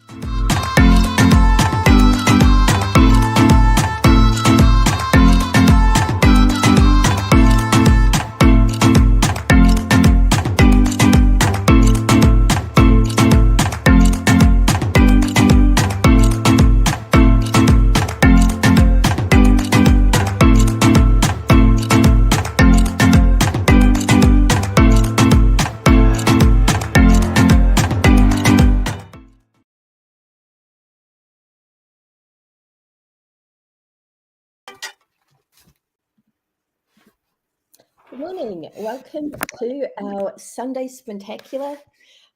Good morning. Welcome to our Sunday Sprintacular.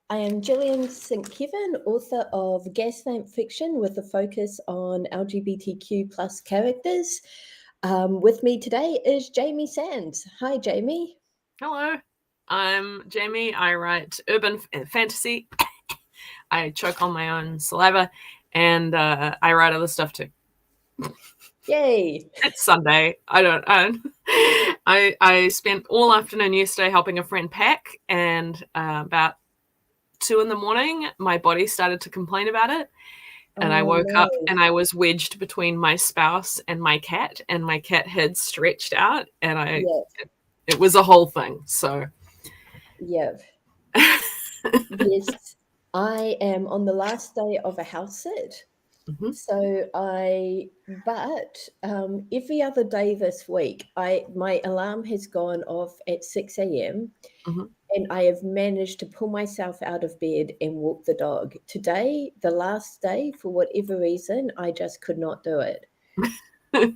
I am Gillian St. Kevern, author of Gaslamp Fiction with a focus on LGBTQ plus characters. With me today is Jamie Sands. Hi, Jamie. Hello, I'm Jamie. I write urban fantasy. I choke on my own saliva, and I write other stuff too. Yay! It's Sunday. I spent all afternoon yesterday helping a friend pack, and about 2 a.m, my body started to complain about it, and I woke up and I was wedged between my spouse and my cat had stretched out, and it was a whole thing. So yes, I am on the last day of a house sit. Mm-hmm. So every other day this week, my alarm has gone off at 6 a.m. Mm-hmm. and I have managed to pull myself out of bed and walk the dog. Today, the last day, for whatever reason, I just could not do it. So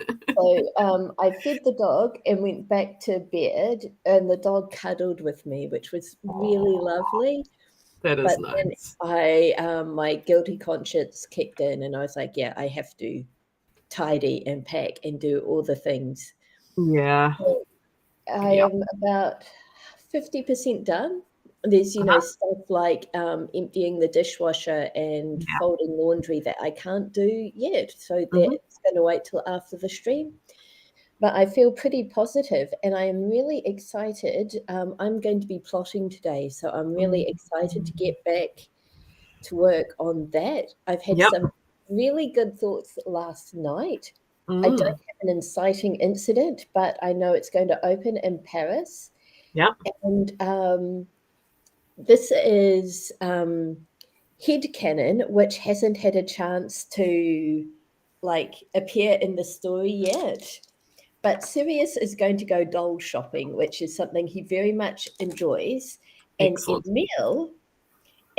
I fed the dog and went back to bed, and the dog cuddled with me, which was really lovely. That is nice. Then my guilty conscience kicked in, and I was like, yeah, I have to tidy and pack and do all the things. Yeah. So I am about 50% done. There's, stuff like emptying the dishwasher and folding laundry that I can't do yet. So that's going to wait till after the stream. But I feel pretty positive, and I am really excited. I'm going to be plotting today, so I'm really excited to get back to work on that. I've had some really good thoughts last night. I don't have an inciting incident, but I know it's going to open in Paris. Yeah. And this is headcanon, which hasn't had a chance to appear in the story yet. But Sirius is going to go doll shopping, which is something he very much enjoys. Excellent. And Emil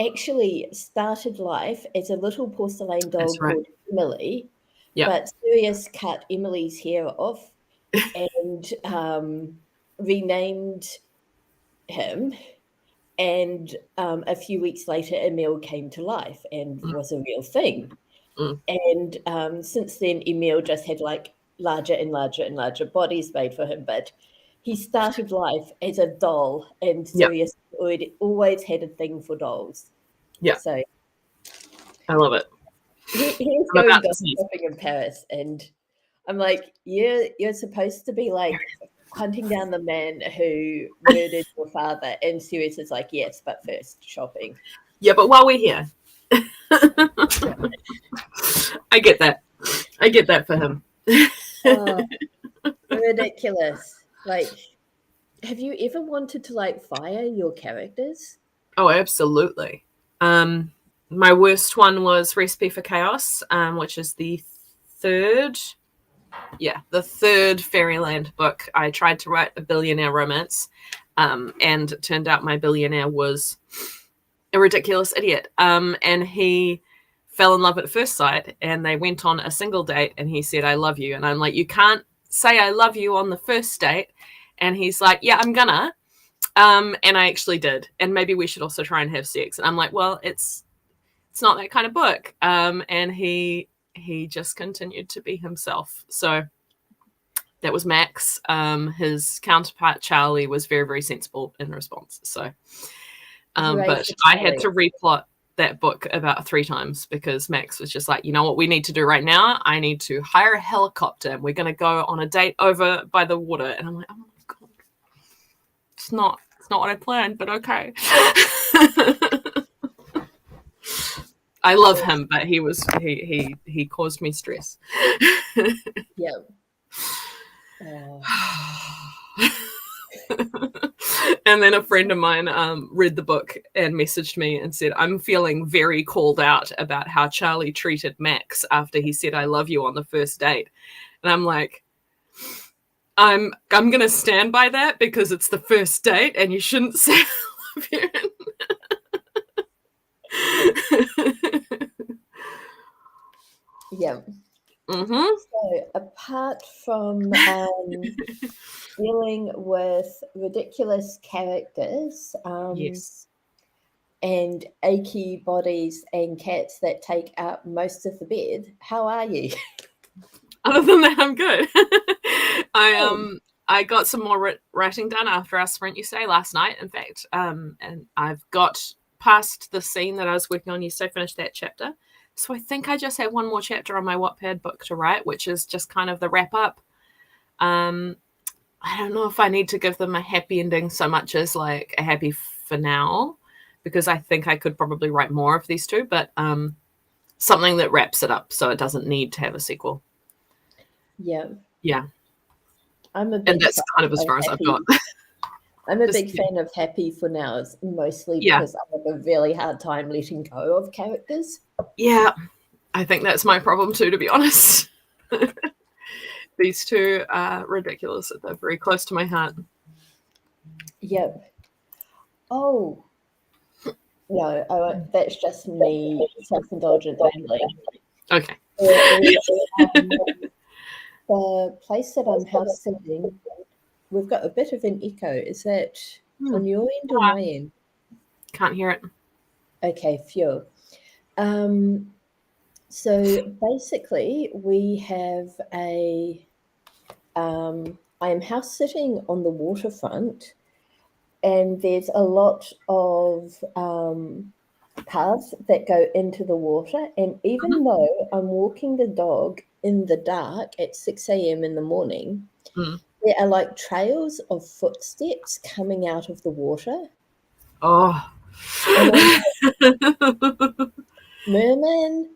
actually started life as a little porcelain doll called Emily. Yep. But Sirius cut Emily's hair off and renamed him. And a few weeks later, Emil came to life and was a real thing. And since then, Emil just had larger and larger and larger bodies made for him, but he started life as a doll, and Sirius always had a thing for dolls. Yeah. So I love it. He's going doll shopping in Paris, and I'm like, you're supposed to be hunting down the man who murdered your father, and Sirius is like, yes, but first shopping. Yeah, but while we're here, I get that for him. Ridiculous. Have you ever wanted to fire your characters? Oh, absolutely. My worst one was Recipe for Chaos, which is the third Fairyland book. I tried to write a billionaire romance, and it turned out my billionaire was a ridiculous idiot. And he fell in love at first sight, and they went on a single date, and he said, I love you. And I'm like, you can't say I love you on the first date. And he's like, yeah, I'm gonna. And I actually did. And maybe we should also try and have sex. And I'm like, well, it's not that kind of book. And he just continued to be himself. So that was Max. His counterpart, Charlie, was very, very sensible in response. So, but I had to replot that book about 3 times because Max was just like, you know what we need to do right now? I need to hire a helicopter. We're going to go on a date over by the water. And I'm like, oh my God. It's not what I planned, but okay. I love him, but he caused me stress. Yeah. And then a friend of mine read the book and messaged me and said, I'm feeling very called out about how Charlie treated Max after he said I love you on the first date. And I'm like, I'm gonna stand by that because it's the first date and you shouldn't say I love you. Yeah. Mm-hmm. So apart from dealing with ridiculous characters, Yes. and achy bodies and cats that take up most of the bed, how are you? Other than that, I'm good. I got some more writing done after our sprint yesterday, last night, in fact. And I've got past the scene that I was working on yesterday, finished that chapter. So I think I just have one more chapter on my Wattpad book to write, which is just kind of the wrap up. I don't know if I need to give them a happy ending so much as like a happy finale, because I think I could probably write more of these two, but something that wraps it up so it doesn't need to have a sequel. Yeah. Yeah. I'm a big And that's kind of as far as I've got. I'm a big fan of happy finales, mostly because I have a really hard time letting go of characters. Yeah. I think that's my problem too, to be honest. These two are ridiculous. They're very close to my heart. Yep. Oh. No, that's just me self-indulgent rambling. Okay. The place that I'm house sitting, we've got a bit of an echo. Is that on your end or my end? Can't hear it. Okay, phew. So basically, we have I am house sitting on the waterfront, and there's a lot of paths that go into the water. And even though I'm walking the dog in the dark at 6 a.m. in the morning, there are like trails of footsteps coming out of the water. Oh. Merman,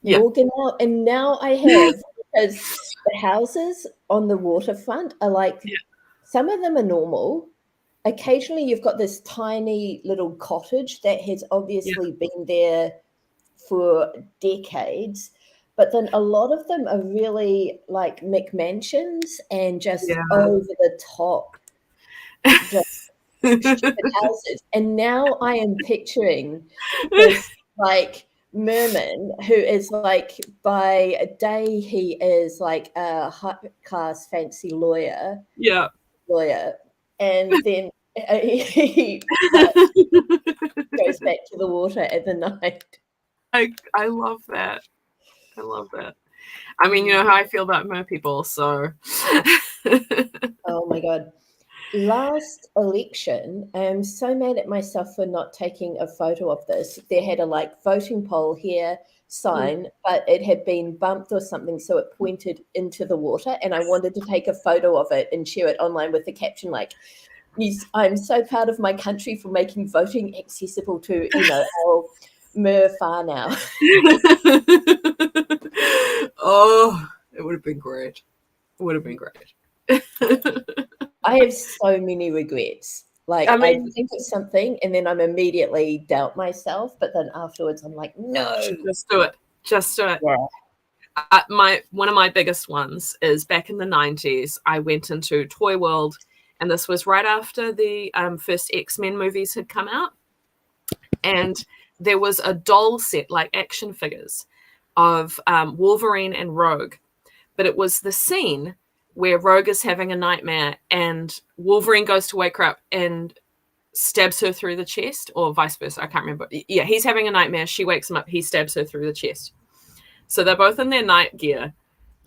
Morgan, and now I have, because the houses on the waterfront are like, some of them are normal. Occasionally you've got this tiny little cottage that has obviously been there for decades, but then a lot of them are really like McMansions and just over the top, just houses. And now I am picturing this like Merman who is like, by day he is like a high class fancy lawyer, and then he goes back to the water at the night. I love that. I love that. I mean, you know how I feel about mer people, so. Oh my God. Last election, I'm so mad at myself for not taking a photo of this. They had a like voting poll here sign, but it had been bumped or something, so it pointed into the water, and I wanted to take a photo of it and share it online with the caption like, I'm so proud of my country for making voting accessible to, our mer far now. Oh, it would have been great. It would have been great. I have so many regrets. Like, I think of something and then I'm immediately doubt myself, but then afterwards I'm like, no. Just do it. Just do it. Yeah. One of my biggest ones is back in the 90s, I went into Toy World, and this was right after the first X-Men movies had come out. And there was a doll set, like action figures, of Wolverine and Rogue. But it was the scene where Rogue is having a nightmare and Wolverine goes to wake her up and stabs her through the chest, or vice versa. I can't remember. Yeah, he's having a nightmare. She wakes him up. He stabs her through the chest. So they're both in their night gear,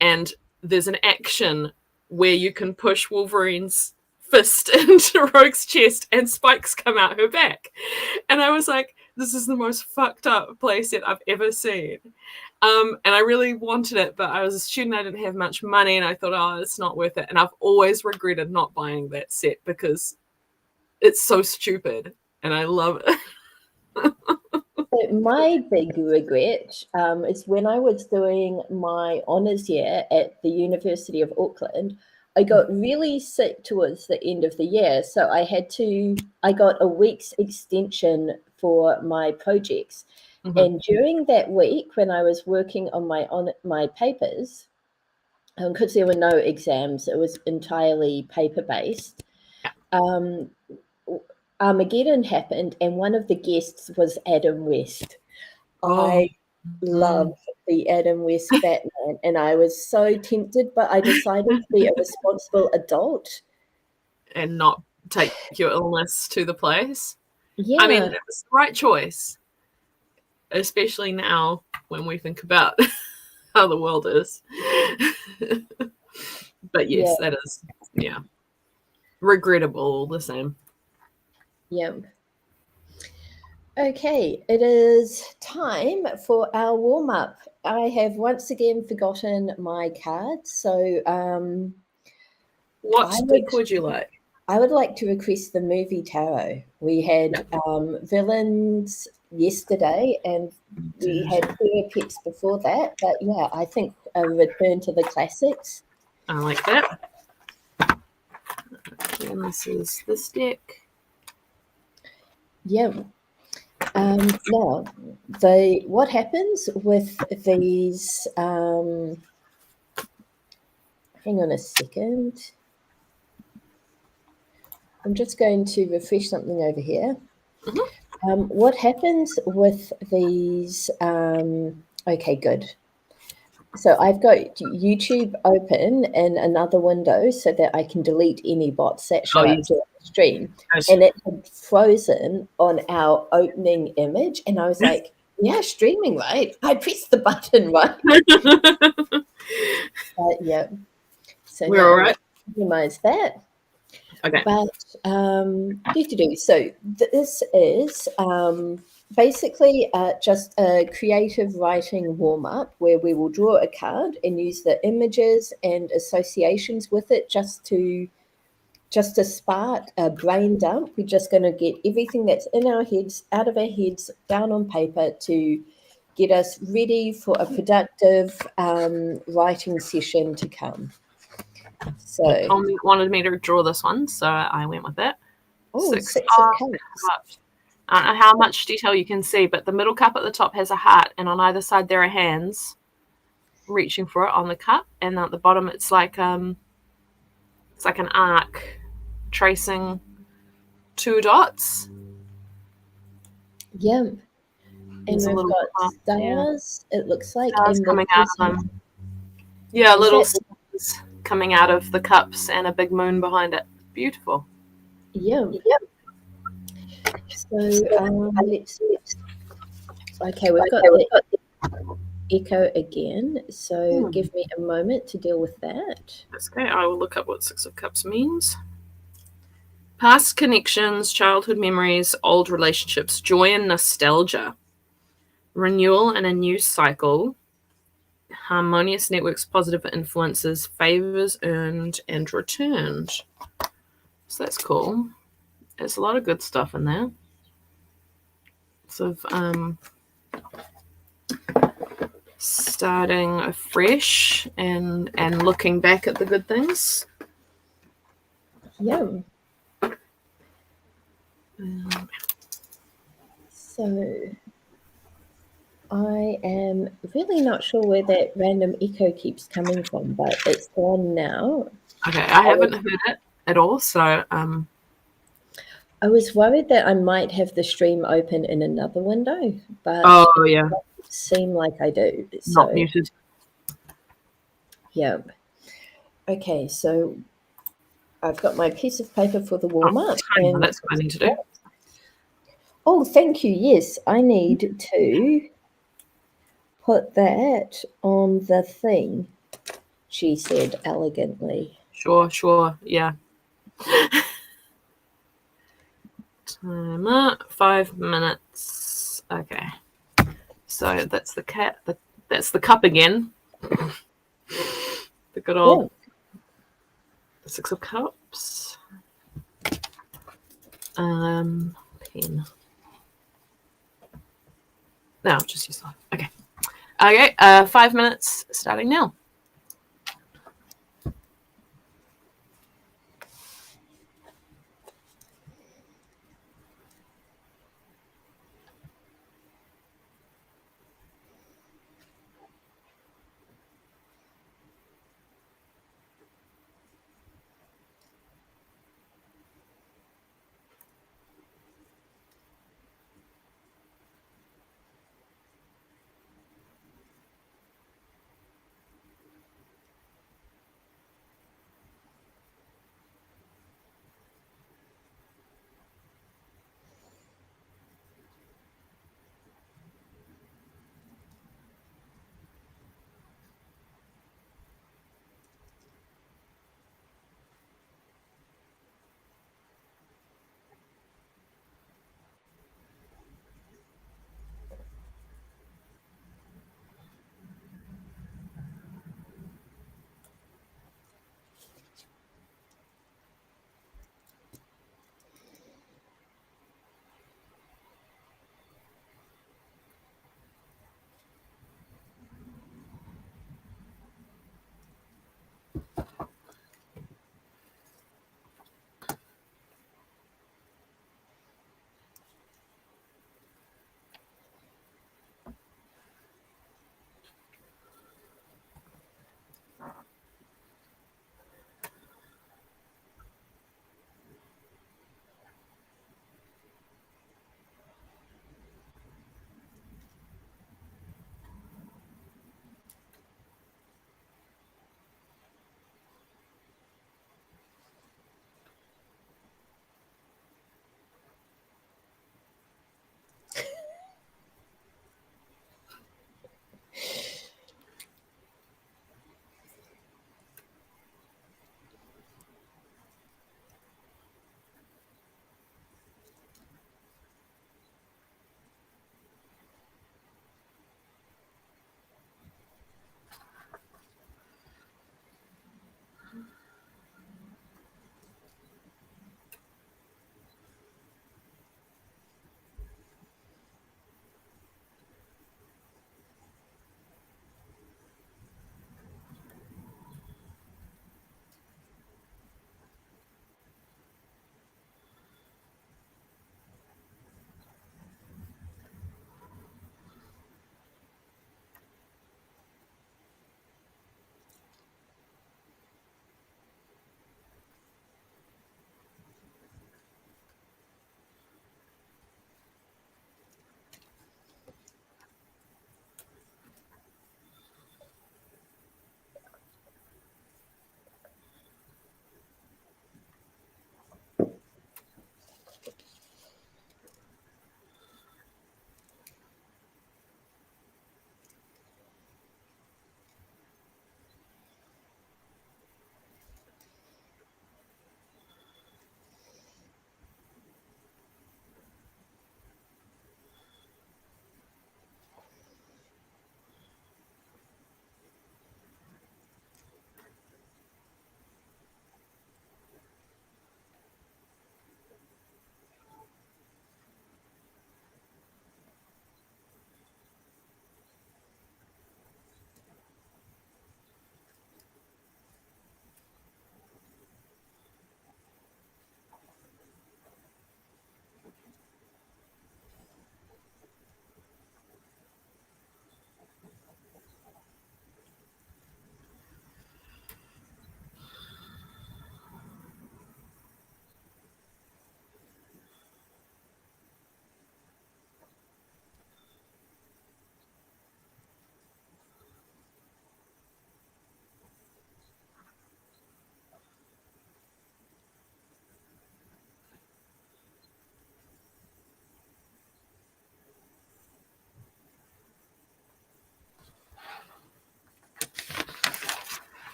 and there's an action where you can push Wolverine's fist into Rogue's chest and spikes come out her back. And I was like, this is the most fucked up playset I've ever seen. And I really wanted it, but I was a student, I didn't have much money, and I thought, oh, it's not worth it. And I've always regretted not buying that set because it's so stupid, and I love it. my big regret is when I was doing my honours year at the University of Auckland, I got really sick towards the end of the year. So I got a week's extension for my projects. Mhm. And during that week, when I was working on my papers, because there were no exams, it was entirely paper-based, Armageddon happened, and one of the guests was Adam West. I love the Adam West Batman, and I was so tempted, but I decided to be a responsible adult and not take your illness to the place. Yeah. I mean, it was the right choice, especially now when we think about how the world is. But yes, that is, regrettable all the same. Yeah. Okay, it is time for our warm-up. I have once again forgotten my cards, so what deck would you like? I would like to request the movie tarot. We had villains yesterday, and we had therapies before that. But yeah, I think a return to the classics. I like that. And this is this deck. Yeah. Now, what happens with these? Hang on a second. I'm just going to refresh something over here. Mm-hmm. What happens with these? Okay, good. So I've got YouTube open in another window so that I can delete any bots that show up to the stream. And it had frozen on our opening image. And I was like, yeah, streaming, right? I pressed the button, right? Yeah. So we're all right. Minimize that. Okay. But so this is basically just a creative writing warm-up where we will draw a card and use the images and associations with it just to spark a brain dump. We're just going to get everything that's in our heads out of our heads down on paper to get us ready for a productive writing session to come. So Tom wanted me to draw this one, so I went with it. Oh, six of cups. I don't know how much detail you can see, but the middle cup at the top has a heart, and on either side there are hands reaching for it on the cup, and at the bottom it's like an arc tracing two dots. Yeah. And we've got stars, it looks like. Stars coming out of them. Yeah, little stars coming out of the cups and a big moon behind it. Beautiful. Yeah. So let's okay, we've got the echo again. So give me a moment to deal with that. That's okay. I will look up what Six of Cups means. Past connections, childhood memories, old relationships, joy and nostalgia, renewal and a new cycle, harmonious networks, positive influences, favors earned and returned. So that's cool. There's a lot of good stuff in there. Sort of starting afresh and looking back at the good things. Yeah. So I am really not sure where that random echo keeps coming from, but it's gone now. Okay, I haven't heard it at all, so I was worried that I might have the stream open in another window, but it doesn't seem like I do. Not muted. Yeah. Okay, so I've got my piece of paper for the warm-up. And that's what I need to do. Oh, thank you. Yes, I need to put that on the thing, she said elegantly. Sure, yeah. Timer, 5 minutes. Okay. So that's the cat. That's the cup again. The good old Six of Cups. Pen. No, just use live. Okay. Okay. 5 minutes starting now.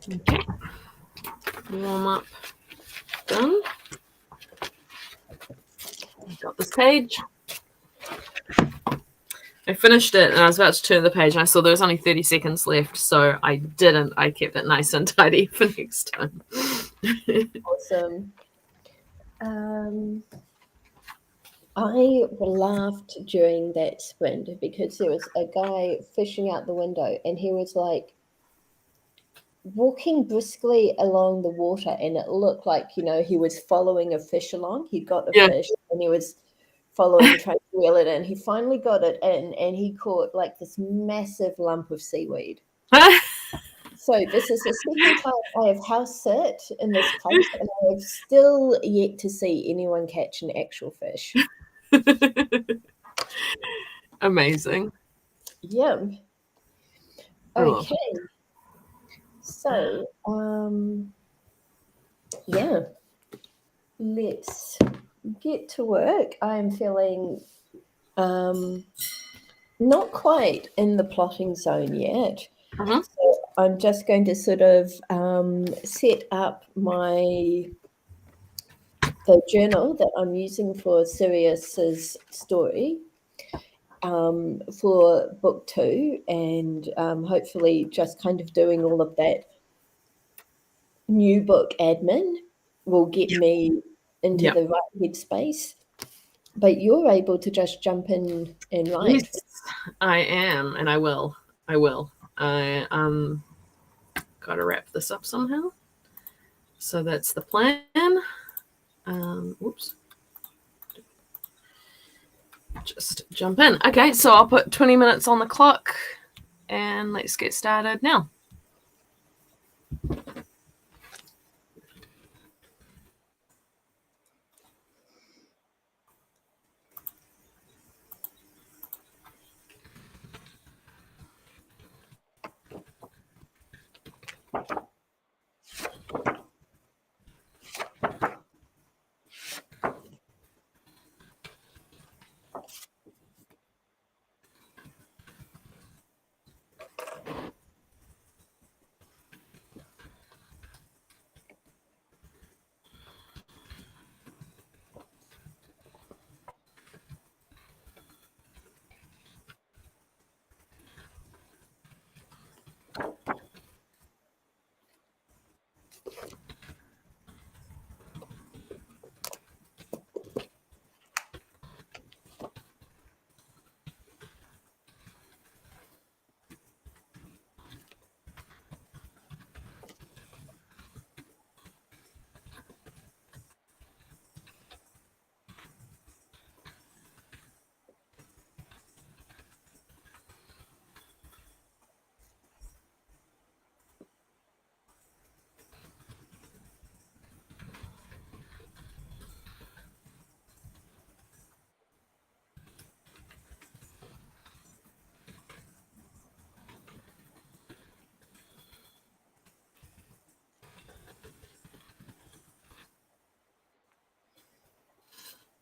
Okay. Warm up. Done. Got this page. I finished it and I was about to turn the page and I saw there was only 30 seconds left, so I didn't. I kept it nice and tidy for next time. Awesome. I laughed during that sprint because there was a guy fishing out the window and he was like walking briskly along the water, and it looked like, he was following a fish along. He got a fish and he was following, trying to reel it in. He finally got it in and he caught like this massive lump of seaweed. So this is the second time I have house sit in this place, and I have still yet to see anyone catch an actual fish. Amazing. Yeah. Okay. So, yeah, let's get to work. I'm feeling not quite in the plotting zone yet. Mm-hmm. So I'm just going to sort of set up the journal that I'm using for Sirius's story for book 2, and hopefully just kind of doing all of that new book admin will get me into the right headspace. But you're able to just jump in and write. Yes, I am, and I will. I gotta wrap this up somehow. So that's the plan. Whoops. Just jump in. Okay, so I'll put 20 minutes on the clock and let's get started now.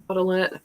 Bottle it.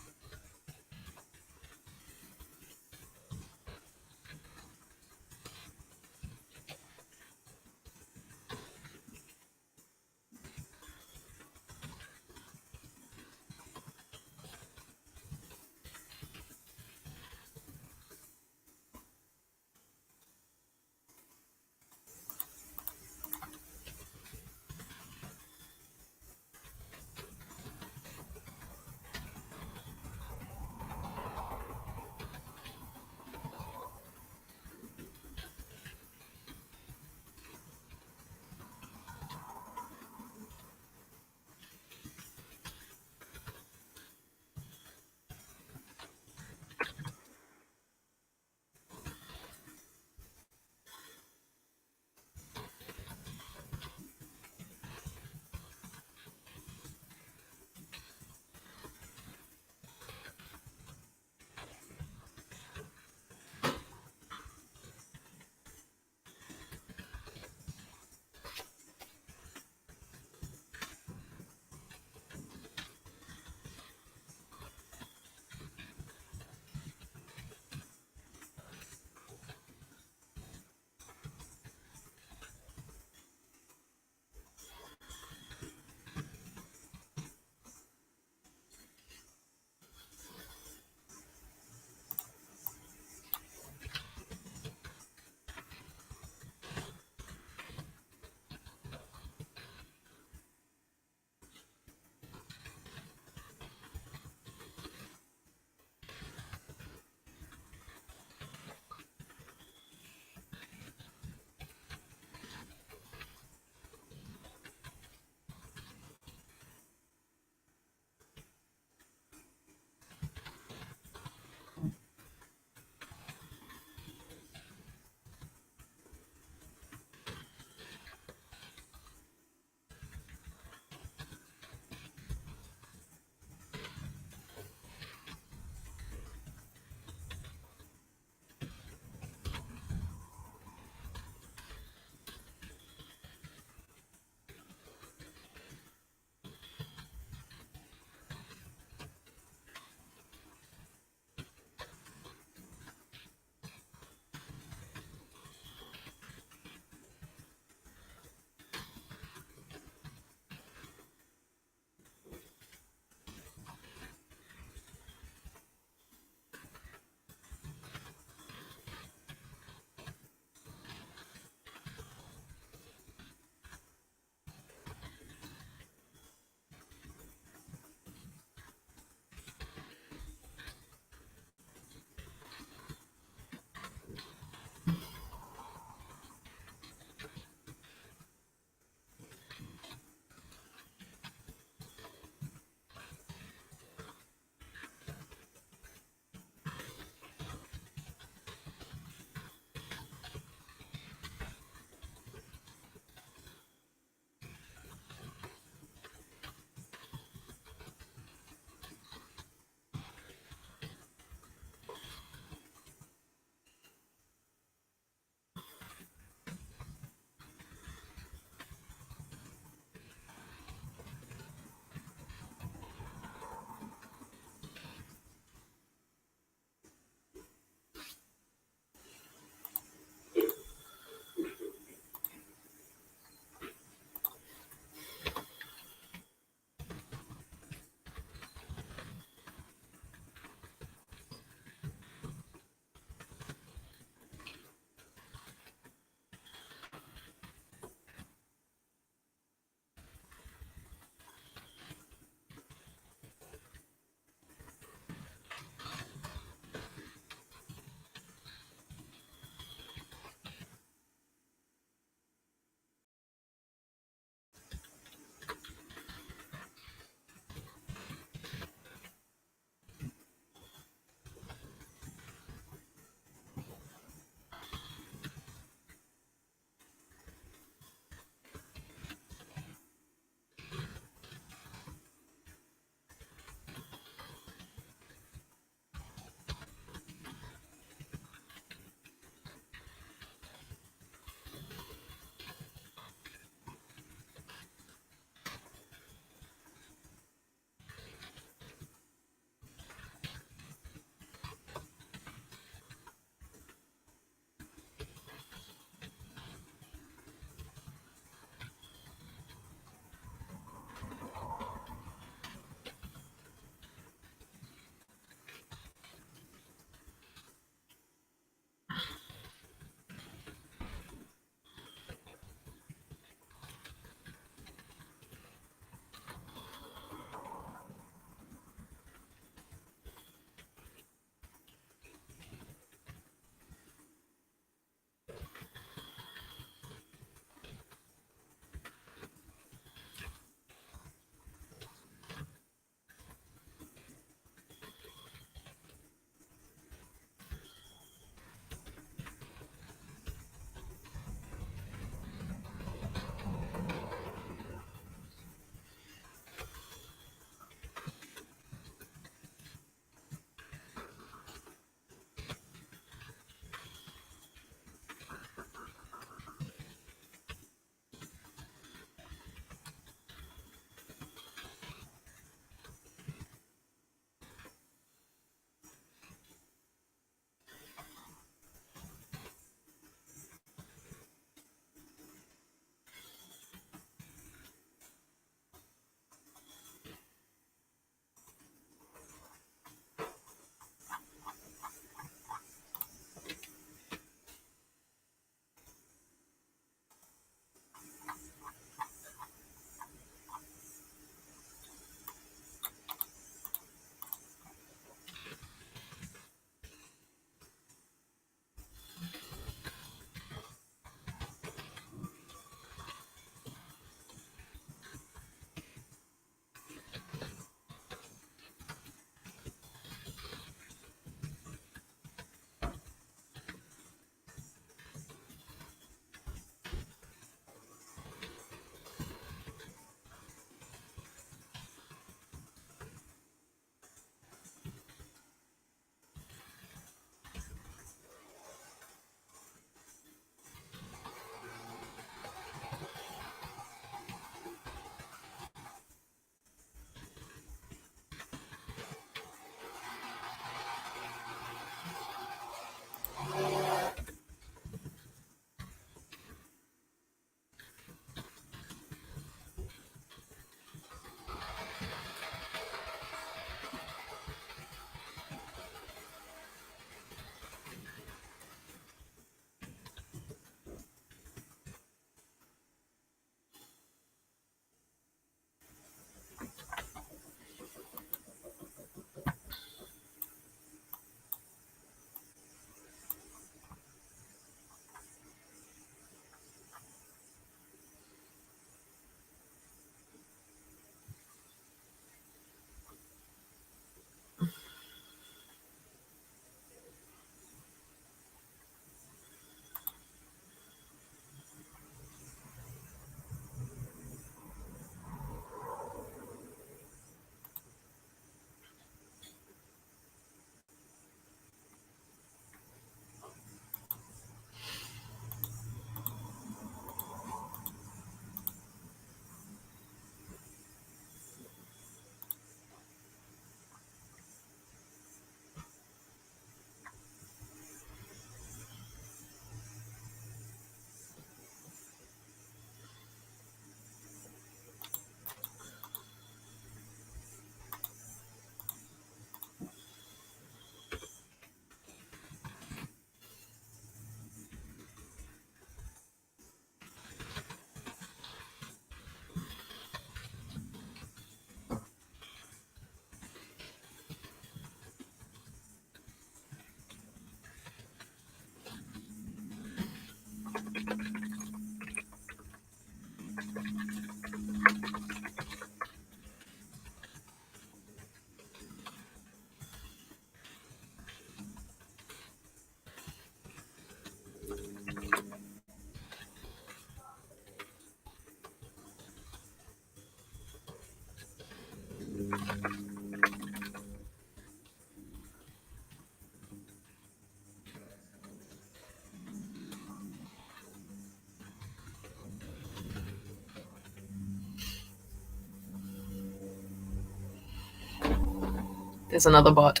There's another bot.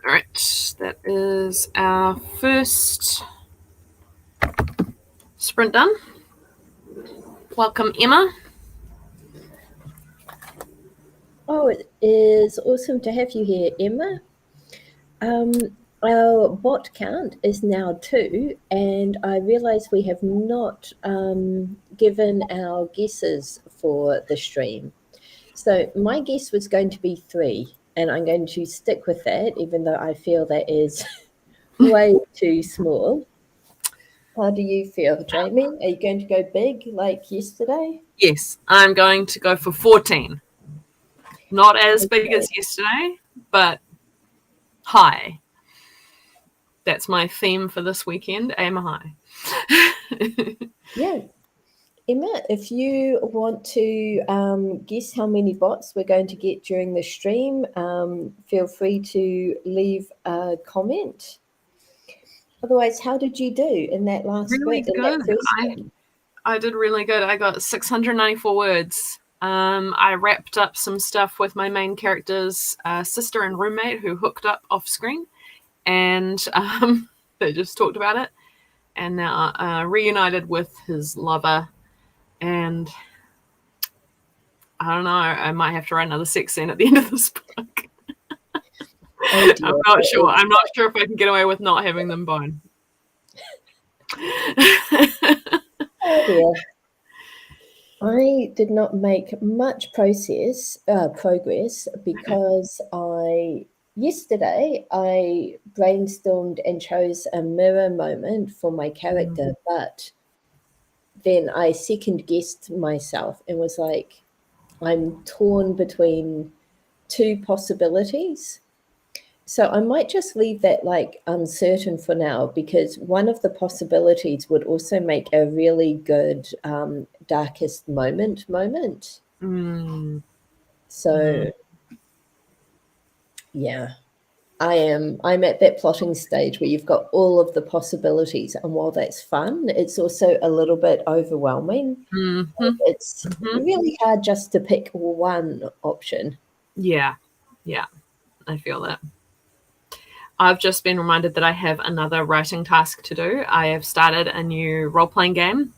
All right, that is our first sprint done. Welcome, Emma. Oh, it is awesome to have you here, Emma. Our bot count is now 2, and I realise we have not given our guesses for the stream. So my guess was going to be 3, and I'm going to stick with that, even though I feel that is way too small. How do you feel, Jamie? Are you going to go big like yesterday? Yes, I'm going to go for 14. Not as big as yesterday, but high. That's my theme for this weekend, aim high. Yeah. Emma, if you want to guess how many bots we're going to get during the stream, feel free to leave a comment. Otherwise, how did you do in that last Really bit? good. I did really good. I got 694 words. I wrapped up some stuff with my main character's sister and roommate who hooked up off screen, and they just talked about it, and now reunited with his lover, and I don't know, I might have to write another sex scene at the end of this book. Oh, I'm not sure. I'm not sure if I can get away with not having them bone. Oh dear. I did not make much progress because yesterday I brainstormed and chose a mirror moment for my character, but then I second guessed myself and was like, I'm torn between two possibilities. So I might just leave that like uncertain for now, because one of the possibilities would also make a really good darkest moment. Mm. So yeah, I'm at that plotting stage where you've got all of the possibilities, and while that's fun, it's also a little bit overwhelming. Mm-hmm. It's Mm-hmm. really hard just to pick one option. Yeah. Yeah. I feel that. I've just been reminded that I have another writing task to do. I have started a new role playing game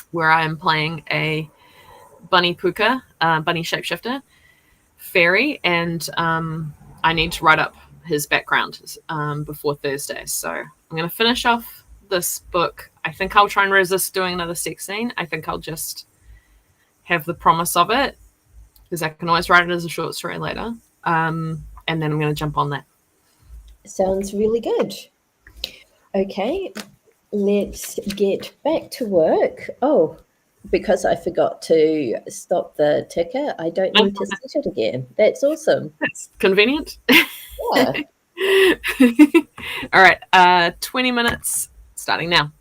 where I am playing a bunny puka, bunny shapeshifter fairy, and I need to write up his background before Thursday. So I'm going to finish off this book. I think I'll try and resist doing another sex scene. I think I'll just have the promise of it, because I can always write it as a short story later. And then I'm going to jump on that. Sounds really good. Okay, let's get back to work. Oh, because I forgot to stop the ticker, I don't need to set it again. That's awesome. That's convenient. Yeah. All right, 20 minutes starting now.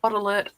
bottle it.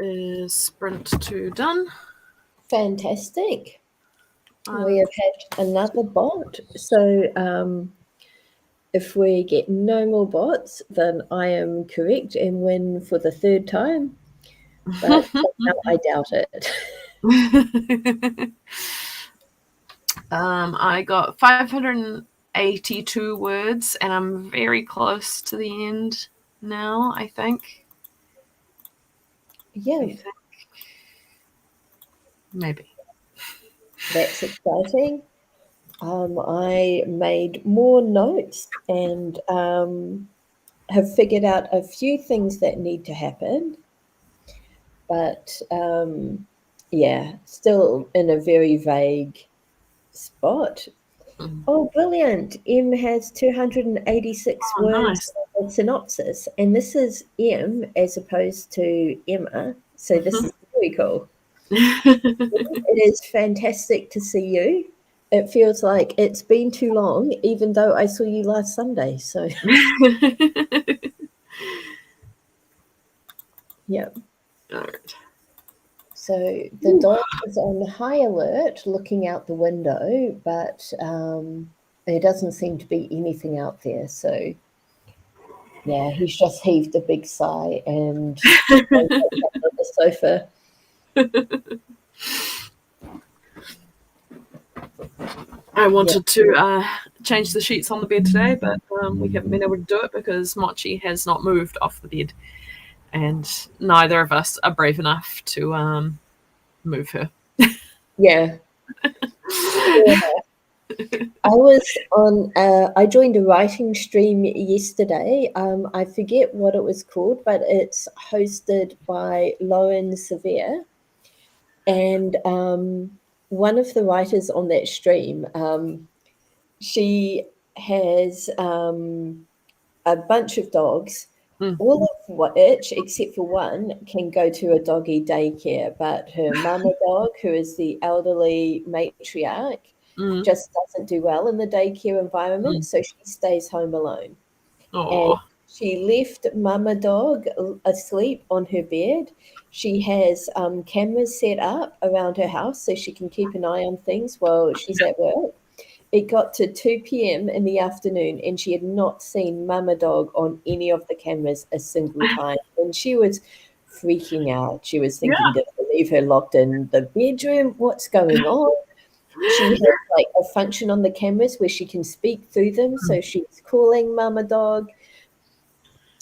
is Sprint 2 done. Fantastic. We have had another bot. So if we get no more bots, then I am correct and win for the third time. But somehow I doubt it. I got 582 words, and I'm very close to the end now, I think. Yeah. I think. Maybe. That's exciting. I made more notes and have figured out a few things that need to happen. But yeah, still in a very vague spot. Oh, brilliant. M has 286 words Nice. of synopsis, and this is M as opposed to Emma. So this is very cool. It is fantastic to see you. It feels like it's been too long, even though I saw you last Sunday. So yeah. All right. So the dog is on high alert looking out the window, but there doesn't seem to be anything out there. So yeah, he's just heaved a big sigh and on the sofa. I wanted to change the sheets on the bed today, but we haven't been able to do it because Mochi has not moved off the bed, and neither of us are brave enough to move her. Yeah. I joined a writing stream yesterday. I forget what it was called, but it's hosted by Loan Severe. And one of the writers on that stream, she has a bunch of dogs. All of which, except for one, can go to a doggy daycare. But her mama dog, who is the elderly matriarch, just doesn't do well in the daycare environment, so she stays home alone. And she left mama dog asleep on her bed. She has cameras set up around her house so she can keep an eye on things while she's at work. It got to 2 p.m. in the afternoon, and she had not seen mama dog on any of the cameras a single time. And she was freaking out. She was thinking, did I leave her locked in the bedroom? What's going on? She has like a function on the cameras where she can speak through them. So she's calling mama dog.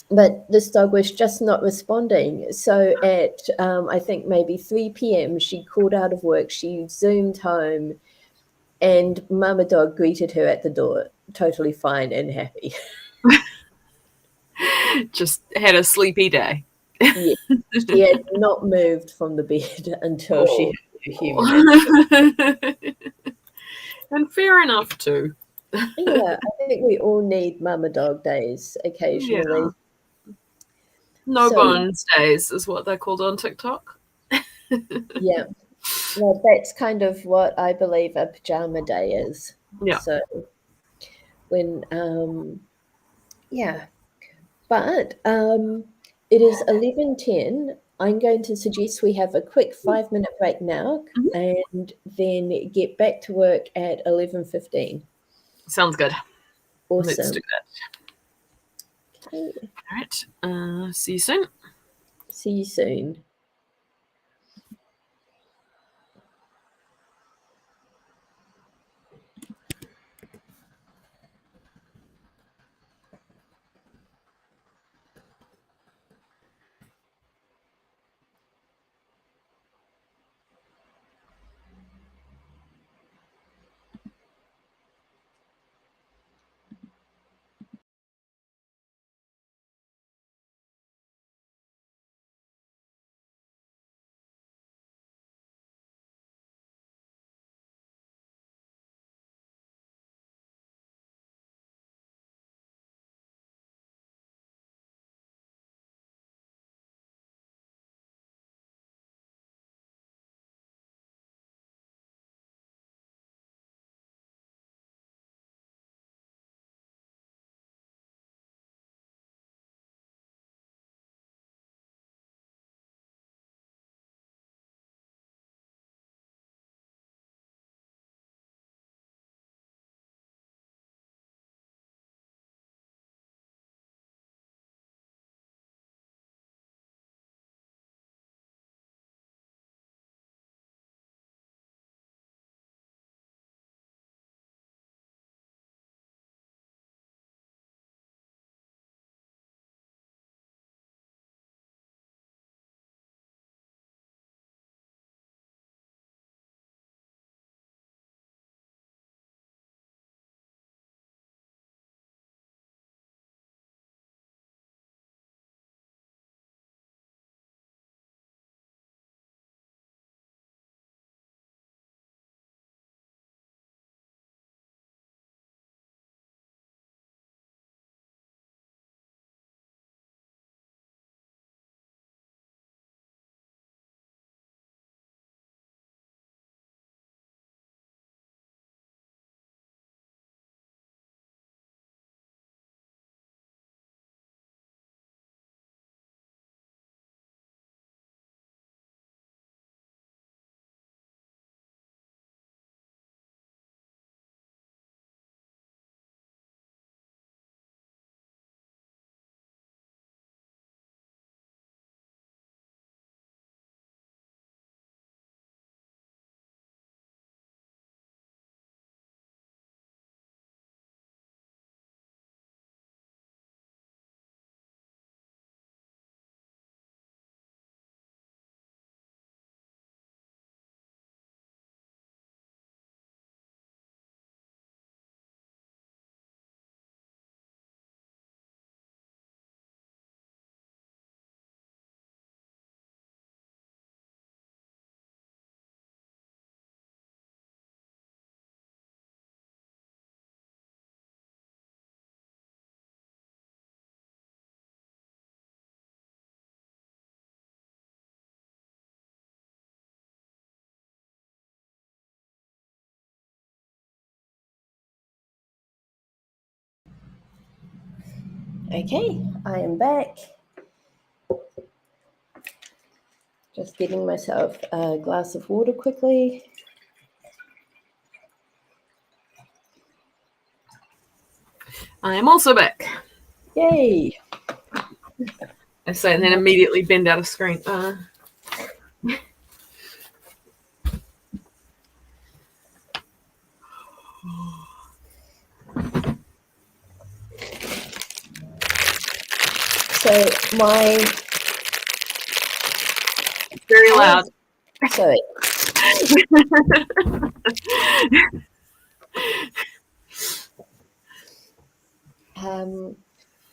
But this dog was just not responding. So at, I think, maybe 3 p.m., she called out of work. She Zoomed home, and mama dog greeted her at the door, totally fine and happy. Just had a sleepy day. Yeah, she had not moved from the bed until she heard her human. And fair enough, too. Yeah, I think we all need mama dog days occasionally. Yeah. No bones days is what they're called on TikTok. Yeah. Well, that's kind of what I believe a pajama day is. Yeah. So when, yeah. But it is 11:10. I'm going to suggest we have a quick 5-minute break now and then get back to work at 11:15. Sounds good. Awesome. Let's do that. Okay. All right. See you soon. See you soon. Okay, I am back. Just getting myself a glass of water quickly. I am also back. Yay! I say, and then immediately bend out of screen. So my very loud. Sorry.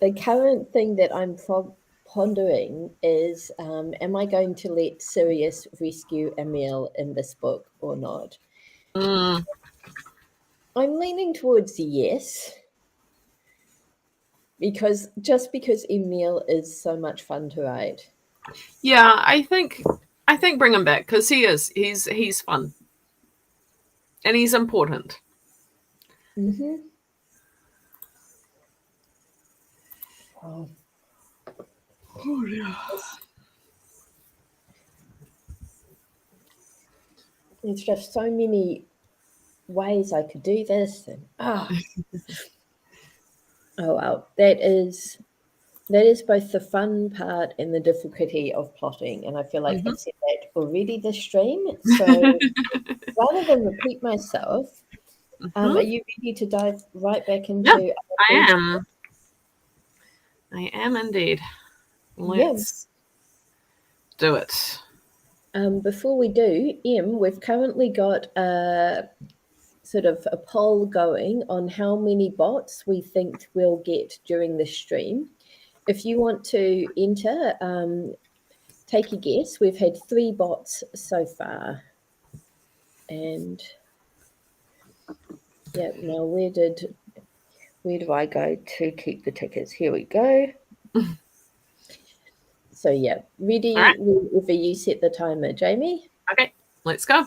The current thing that I'm pondering is, am I going to let Sirius rescue Emil in this book or not? I'm leaning towards yes, because Emil is so much fun to write. Yeah, I think bring him back because he's fun and he's important. Mm-hmm. Oh. Oh yeah. There's just so many ways I could do this, and oh wow, that is both the fun part and the difficulty of plotting, and I feel like I've said that already this stream. So rather than repeat myself, are you ready to dive right back into? Yeah, I am indeed. Let's do it. Before we do, we've currently got a sort of a poll going on how many bots we think we'll get during the stream. If you want to enter, take a guess. We've had 3 bots so far. And yeah, now where do I go to keep the tickers? Here we go. So yeah, ready whenever you set the timer, Jamie. Okay, let's go.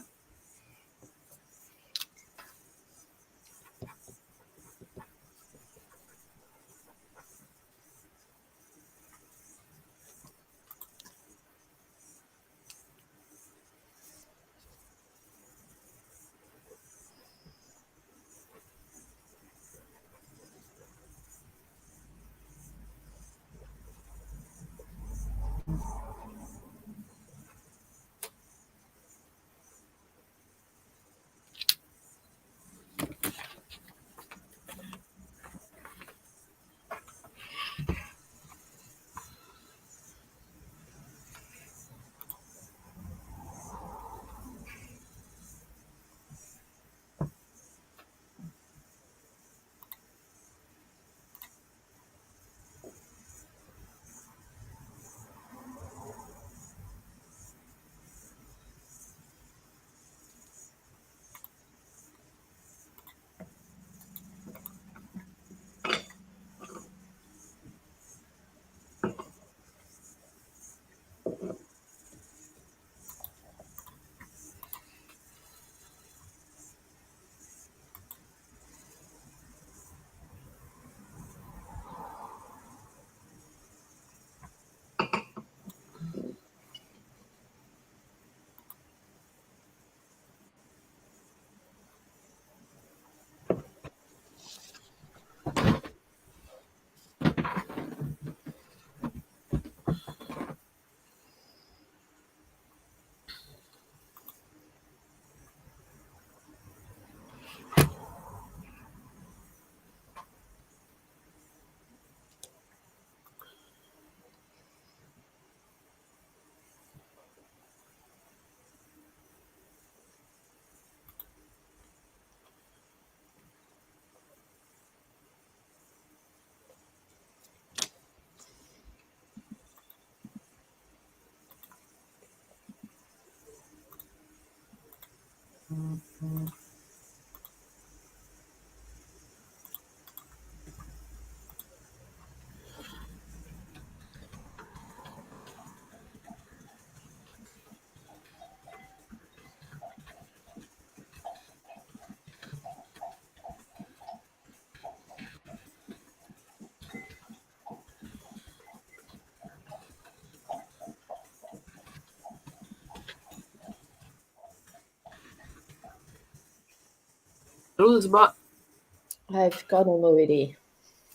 Elizabeth. I've got them already.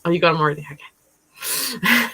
Oh, you got them already. Okay.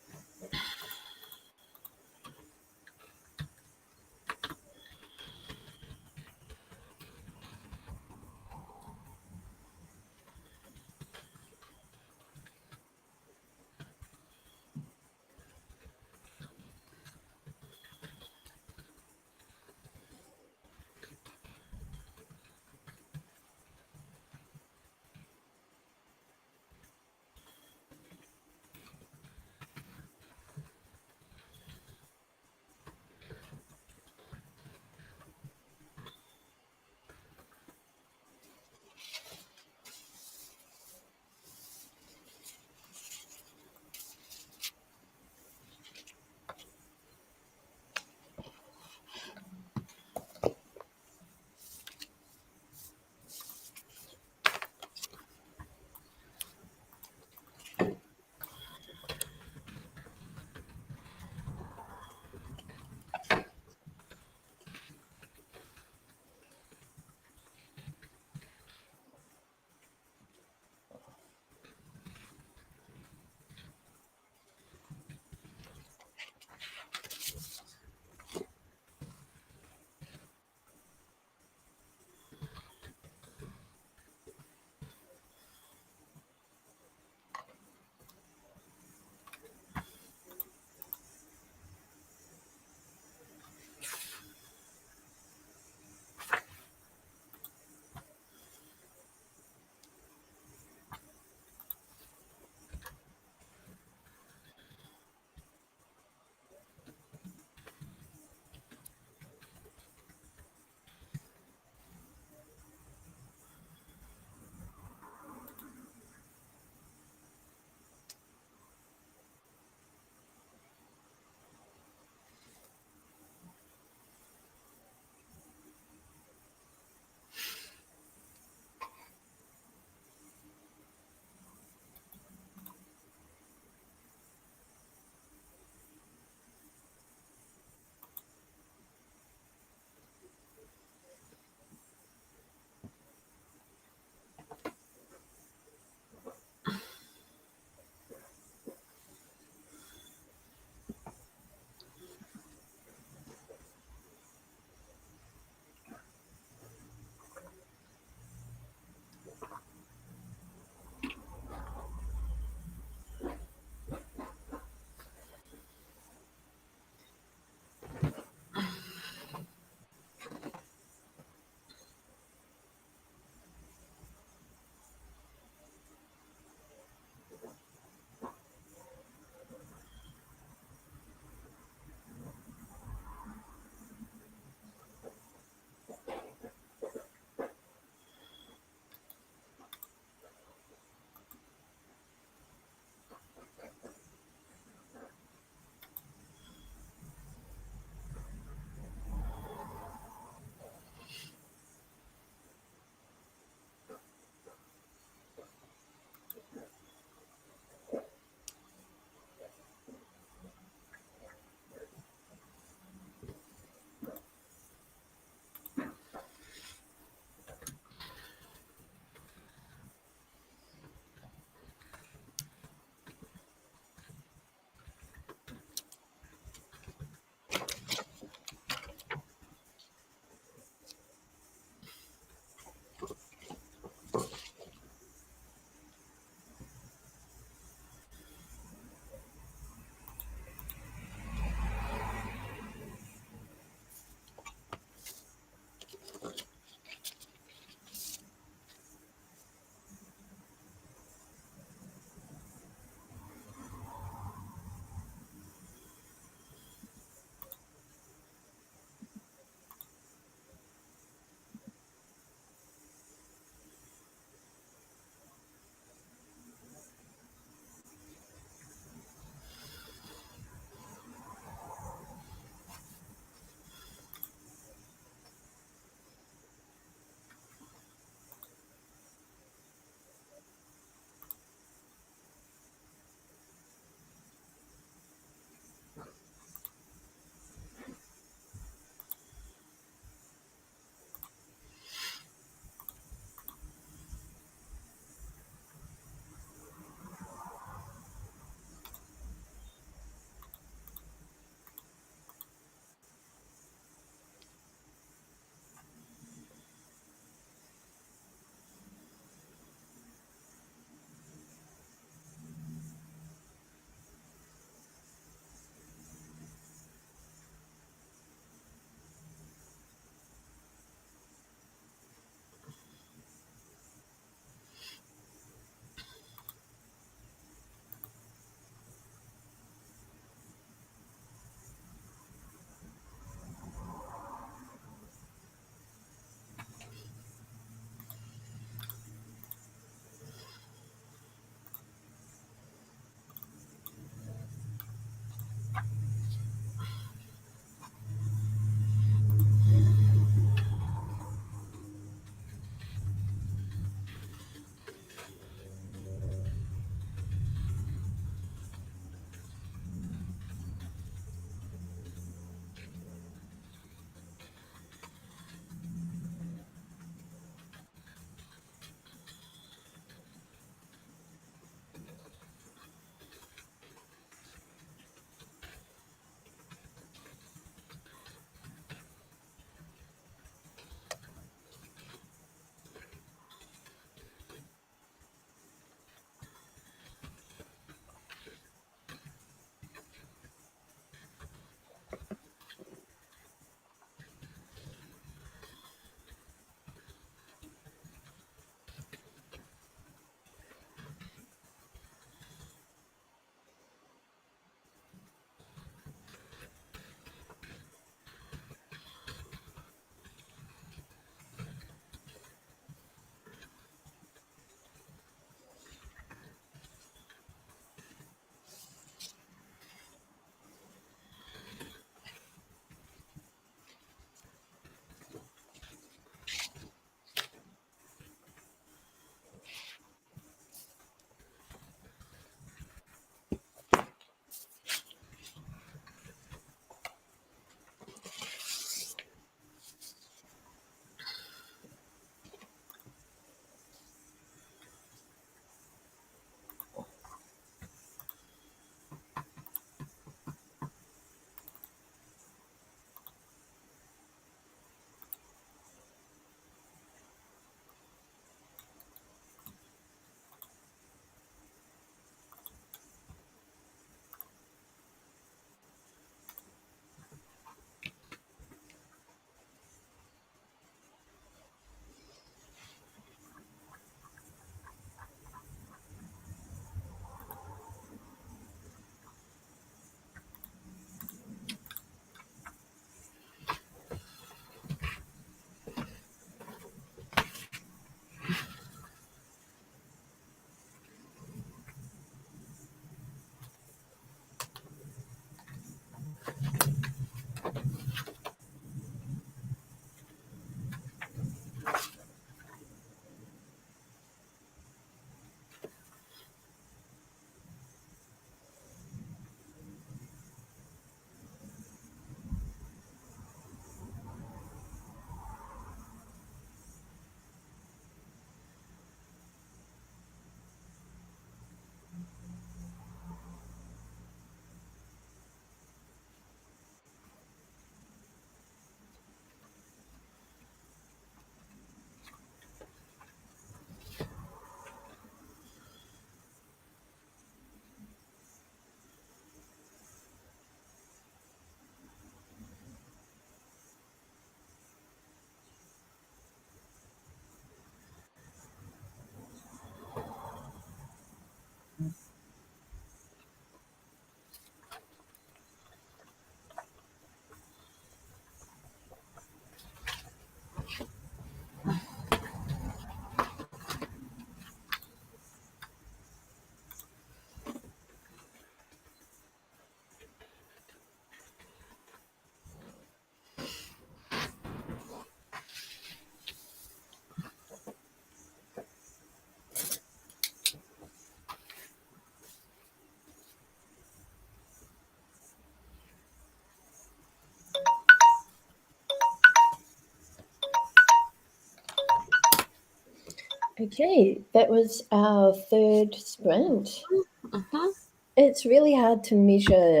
Okay, that was our third sprint. Mhm. It's really hard to measure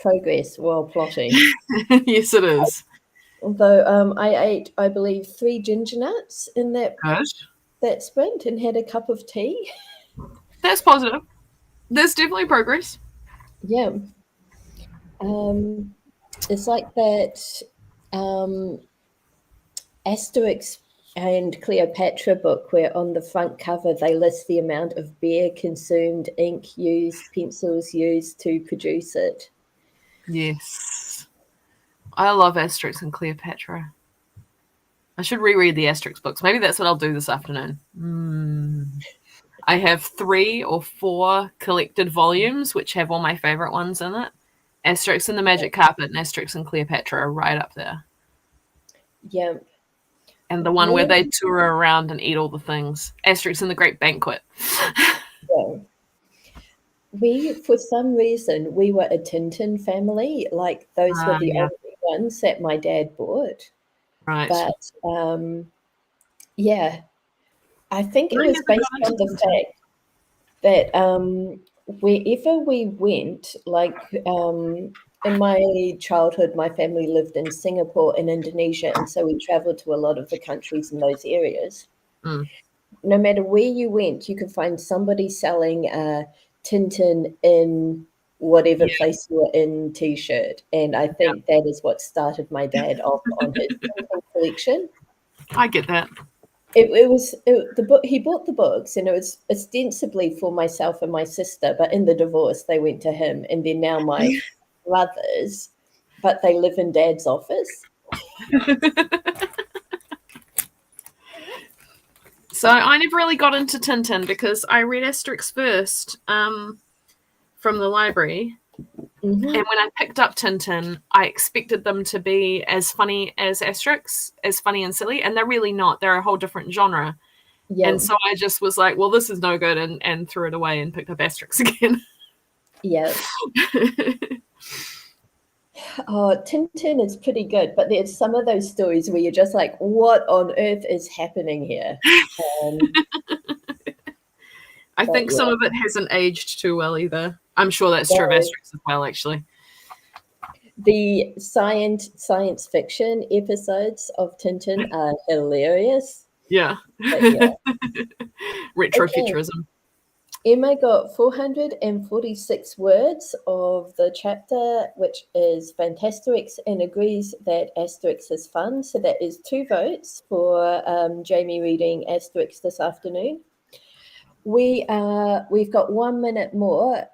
progress while plotting. Yes, it is. Although I ate, I believe, 3 ginger nuts in Good. that sprint and had a cup of tea. That's positive. There's definitely progress. Yeah. It's like that Asterix and Cleopatra book where on the front cover they list the amount of beer consumed, ink used, pencils used to produce it. Yes. I love Asterix and Cleopatra. I should reread the Asterix books. Maybe that's what I'll do this afternoon. I have 3 or 4 collected volumes, which have all my favorite ones in it. Asterix and the Magic Carpet and Asterix and Cleopatra are right up there. Yeah. And the one where they tour around and eat all the things. Asterix and the Great Banquet. Yeah. For some reason, we were a Tintin family. Like those were the Yeah, only ones that my dad bought. right. But yeah, I think I it was never got based into on the Tintin. fact that wherever we went, like in my childhood, my family lived in Singapore and Indonesia, and so we traveled to a lot of the countries in those areas. Mm. No matter where you went, you could find somebody selling a Tintin in whatever Yeah, place you were in T-shirt, and I yeah, think that is what started my dad off on his Tintin collection. I get that. The book he bought the books, and it was ostensibly for myself and my sister, but in the divorce they went to him, and they're now my brothers, but they live in Dad's office. So I never really got into Tintin because I read Asterix first from the library. Mm-hmm. And when I picked up Tintin, I expected them to be as funny as Asterix, as funny and silly, and they're really not. They're a whole different genre. Yeah, And so I just was like, well, this is no good, and threw it away and picked up Asterix again. yeah. Oh, Tintin is pretty good, but there's some of those stories where you're just like, what on earth is happening here? Um, I but think some yeah, of it hasn't aged too well either. I'm sure that's true of so Asterix as well, actually. the science fiction episodes of Tintin are hilarious. Yeah. But yeah, okay. Retrofuturism. Emma got 446 words of the chapter, which is Fantasterix, and agrees that Asterix is fun. So that is 2 votes for Jamie reading Asterix this afternoon. We've got 1 minute more.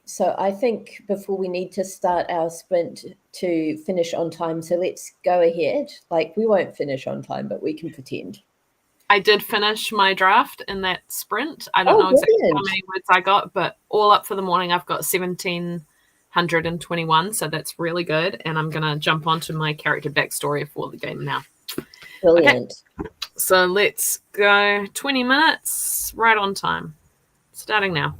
So I think before we need to start our sprint to finish on time. So let's go ahead. Like we won't finish on time, but we can pretend. I did finish my draft in that sprint. I don't Oh, know exactly how brilliant. many words I got, but all up for the morning, I've got 1,721. So that's really good. And I'm going to jump onto my character backstory for the game now. Okay. Brilliant. So let's go 20 minutes, right on time. Starting now.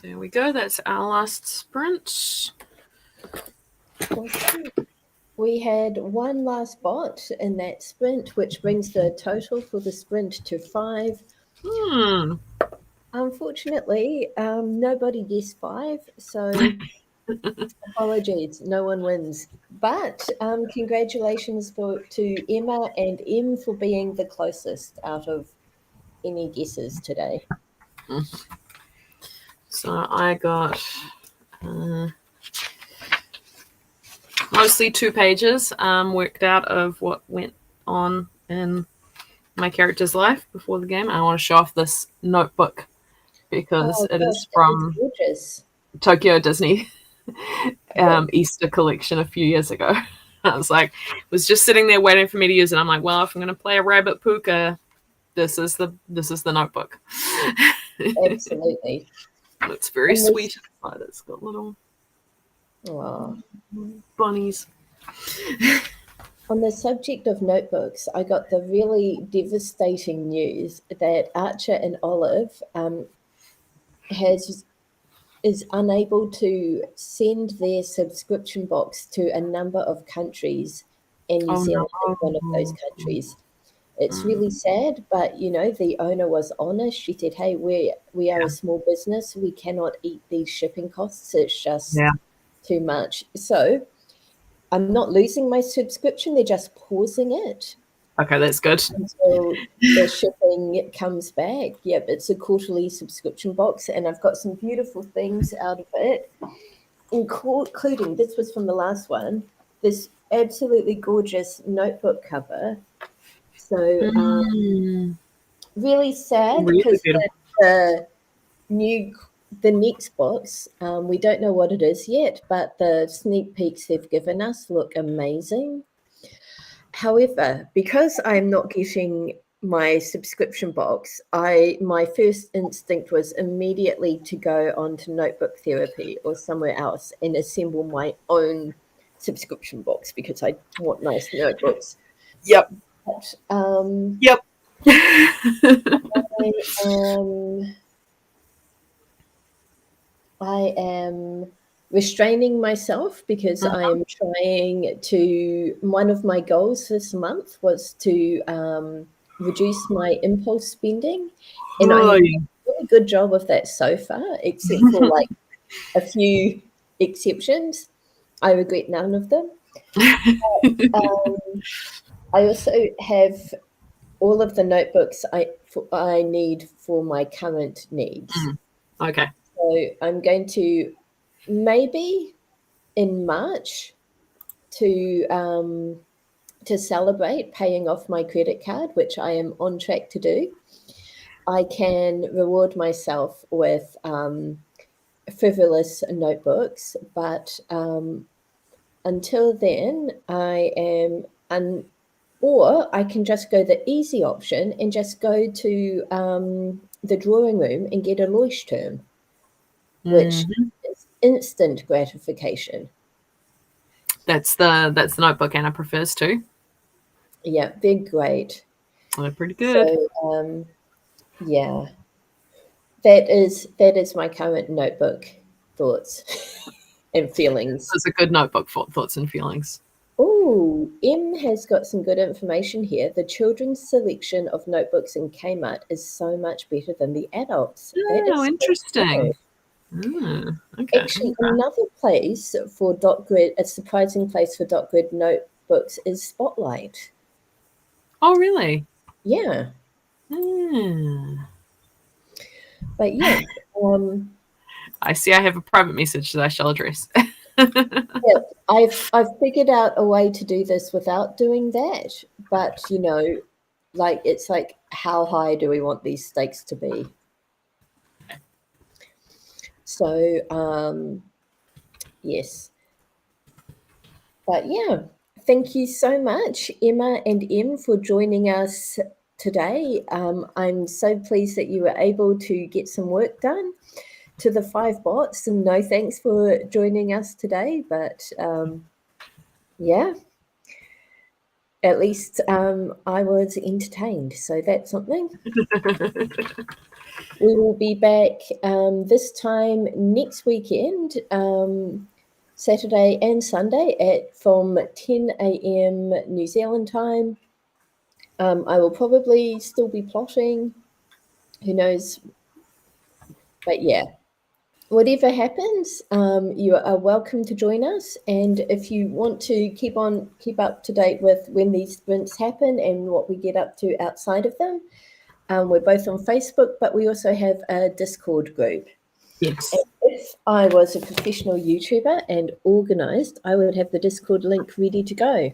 There we go. That's our last sprint. Awesome. We had one last bot in that sprint, which brings the total for the sprint to 5. Unfortunately, nobody guessed 5, so apologies, no one wins. But congratulations to Emma and Em for being the closest out of any guesses today. So I got mostly 2 pages worked out of what went on in my character's life before the game. I want to show off this notebook because it is from Tokyo Disney Easter collection a few years ago. I was just sitting there waiting for me to use it. I'm like, well, if I'm going to play a rabbit puka, this is the notebook. Absolutely. It's very sweet. It's got little bunnies. On the subject of notebooks, I got the really devastating news that Archer and Olive is unable to send their subscription box to a number of countries, and New Zealand is one of those countries. It's really sad, but, the owner was honest. She said, hey, we are a small business. We cannot eat these shipping costs. It's just too much. So I'm not losing my subscription. They're just pausing it. Okay, that's good. Until the shipping comes back. Yep, it's a quarterly subscription box, and I've got some beautiful things out of it, including, this was from the last one, this absolutely gorgeous notebook cover. So really sad because the next box, we don't know what it is yet, but the sneak peeks they've given us look amazing. However, because I'm not getting my subscription box, my first instinct was immediately to go on to Notebook Therapy or somewhere else and assemble my own subscription box because I want nice notebooks. Yep. But, yep. I am restraining myself because I am trying to, one of my goals this month was to reduce my impulse spending, and I'm doing a really good job of that so far, except for like a few exceptions. I regret none of them. But, I also have all of the notebooks I need for my current needs. Okay. So I'm going to maybe in March to celebrate paying off my credit card, which I am on track to do. I can reward myself with frivolous notebooks, but until then, I am or I can just go the easy option and just go to the drawing room and get a Leuchtturm, which is instant gratification. That's the notebook Anna prefers too. Yeah, they're great. They're pretty good. So yeah, that is my current notebook thoughts and feelings. It's a good notebook for thoughts and feelings. Oh, Em has got some good information here. The children's selection of notebooks in Kmart is so much better than the adults. Oh, interesting. Okay. Actually, another place for dot grid, a surprising place for dot grid notebooks is Spotlight. Oh, really? Yeah. But yeah. I see I have a private message that I shall address. Yeah, I've figured out a way to do this without doing that, but it's like, how high do we want these stakes to be? So yes, but yeah, thank you so much, Emma and Em, for joining us today. I'm so pleased that you were able to get some work done. To the 5 bots, and no thanks for joining us today, but yeah, at least I was entertained, so that's something. We will be back this time next weekend, Saturday and Sunday from 10 a.m. New Zealand time. I will probably still be plotting. Who knows? But yeah, whatever happens, you are welcome to join us. And if you want to keep up to date with when these sprints happen and what we get up to outside of them, we're both on Facebook, but we also have a Discord group. Yes. And if I was a professional YouTuber and organised, I would have the Discord link ready to go.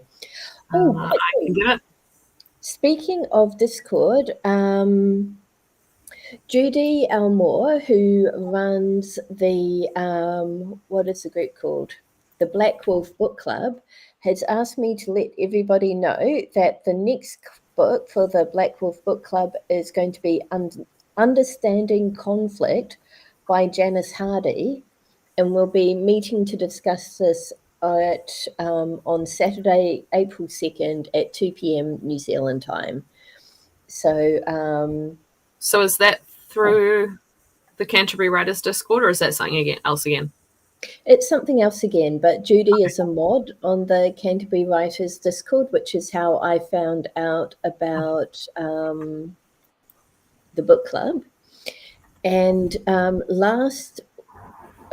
I can do it. Speaking of Discord, Judy Elmore, who runs the, what is the group called? The Black Wolf Book Club, has asked me to let everybody know that the next book for the Black Wolf Book Club is going to be Understanding Conflict by Janice Hardy, and we'll be meeting to discuss this on Saturday, April 2nd at 2 p.m. New Zealand time. So is that through the Canterbury Writers Discord, or is that something else again? It's something else again, but Judy is a mod on the Canterbury Writers Discord, which is how I found out about the book club. And a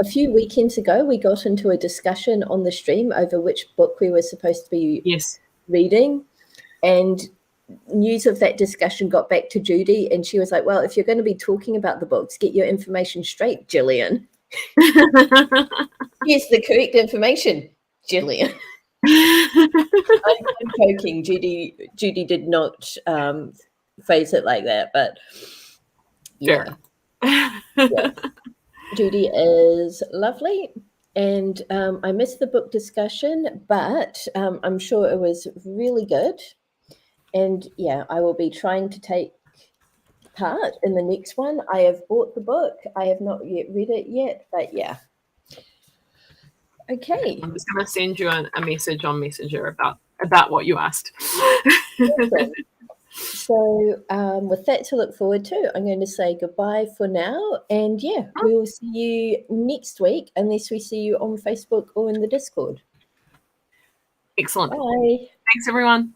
few weekends ago, we got into a discussion on the stream over which book we were supposed to be reading. And news of that discussion got back to Judy, and she was like, well, if you're going to be talking about the books, get your information straight, Gillian. Here's the correct information, Gillian. I'm joking. Judy did not phrase it like that, but yeah. Judy is lovely, and I missed the book discussion, but I'm sure it was really good. And yeah, I will be trying to take part in the next one. I have bought the book. I have not yet read it yet, but yeah. Okay. I'm just going to send you a message on Messenger about what you asked. So with that to look forward to, I'm going to say goodbye for now. And yeah, we will see you next week, unless we see you on Facebook or in the Discord. Excellent. Bye. Thanks, everyone.